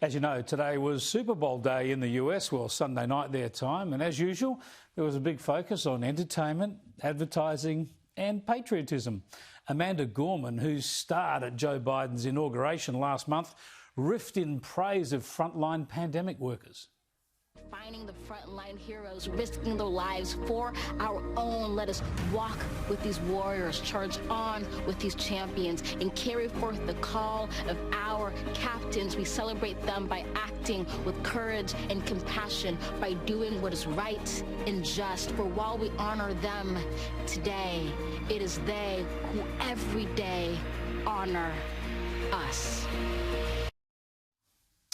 As you know, today was Super Bowl day in the US, well, Sunday night their time, and as usual, there was a big focus on entertainment, advertising and patriotism. Amanda Gorman, who starred at Joe Biden's inauguration last month, riffed in praise of frontline pandemic workers. Finding the frontline heroes, risking their lives for our own. Let us walk with these warriors, charge on with these champions, and carry forth the call of our captains. We celebrate them by acting with courage and compassion, by doing what is right and just. For while we honor them today, it is they who every day honor us.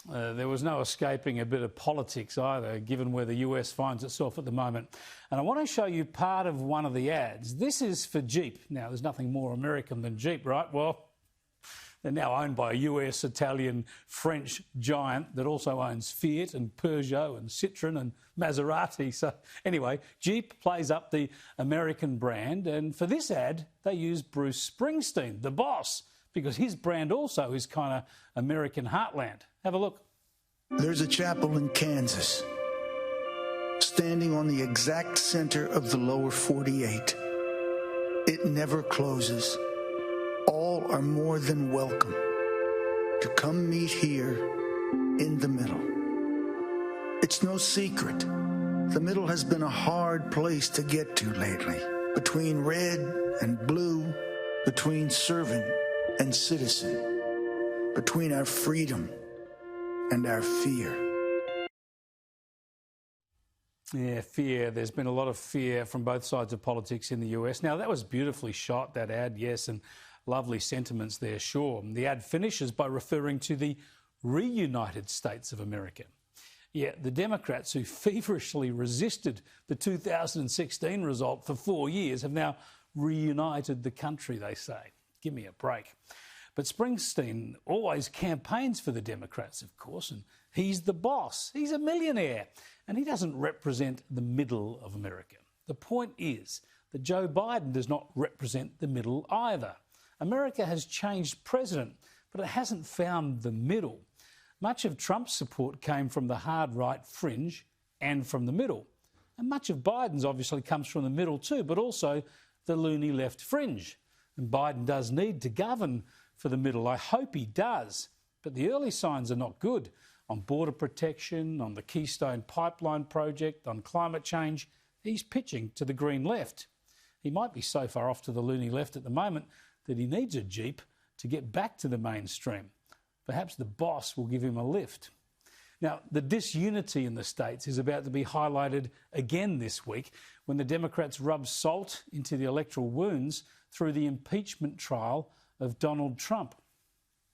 There was no escaping a bit of politics either, given where the US finds itself at the moment. And I want to show you part of one of the ads. This is for Jeep. Now, there's nothing more American than Jeep, right? Well, they're now owned by a US, Italian, French giant that also owns Fiat and Peugeot and Citroën and Maserati. So anyway, Jeep plays up the American brand. And for this ad, they use Bruce Springsteen, the boss, because his brand also is kind of American heartland. Have a look. There's a chapel in Kansas, standing on the exact center of the lower 48. It never closes. All are more than welcome to come meet here in the middle. It's no secret. The middle has been a hard place to get to lately, between red and blue, between servant and citizen, between our freedom and our fear. Yeah, fear. There's been a lot of fear from both sides of politics in the US. Now, that was beautifully shot, that ad, yes, and lovely sentiments there, sure. The ad finishes by referring to the reunited states of America. Yet the Democrats who feverishly resisted the 2016 result for 4 years have now reunited the country, they say. Give me a break. But Springsteen always campaigns for the Democrats, of course, and he's the boss. He's a millionaire, and he doesn't represent the middle of America. The point is that Joe Biden does not represent the middle either. America has changed president, but it hasn't found the middle. Much of Trump's support came from the hard right fringe and from the middle. And much of Biden's obviously comes from the middle too, but also the loony left fringe. And Biden does need to govern for the middle. I hope he does. But the early signs are not good on border protection, on the Keystone pipeline project, on climate change. He's pitching to the green left. He might be so far off to the loony left at the moment that he needs a Jeep to get back to the mainstream. Perhaps the boss will give him a lift. Now, the disunity in the states is about to be highlighted again this week when the Democrats rub salt into the electoral wounds through the impeachment trial of Donald Trump.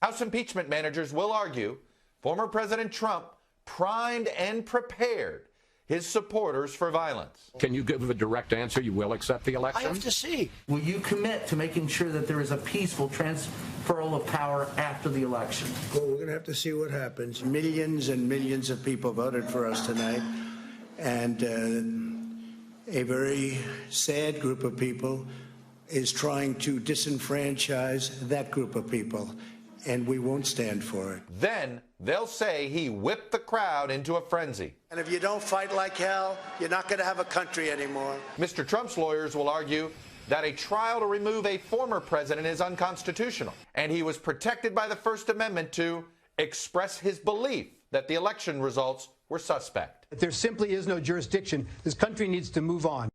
House impeachment managers will argue former President Trump primed and prepared his supporters for violence. Can you give a direct answer? You will accept the election? I have to see. Will you commit to making sure that there is a peaceful transferal of power after the election? Well, we're going to have to see what happens. Millions and millions of people voted for us tonight, and a very sad group of people is trying to disenfranchise that group of people, and we won't stand for it. Then they'll say he whipped the crowd into a frenzy. And if you don't fight like hell, you're not going to have a country anymore. Mr. Trump's lawyers will argue that a trial to remove a former president is unconstitutional, and he was protected by the First Amendment to express his belief that the election results were suspect. There simply is no jurisdiction. This country needs to move on.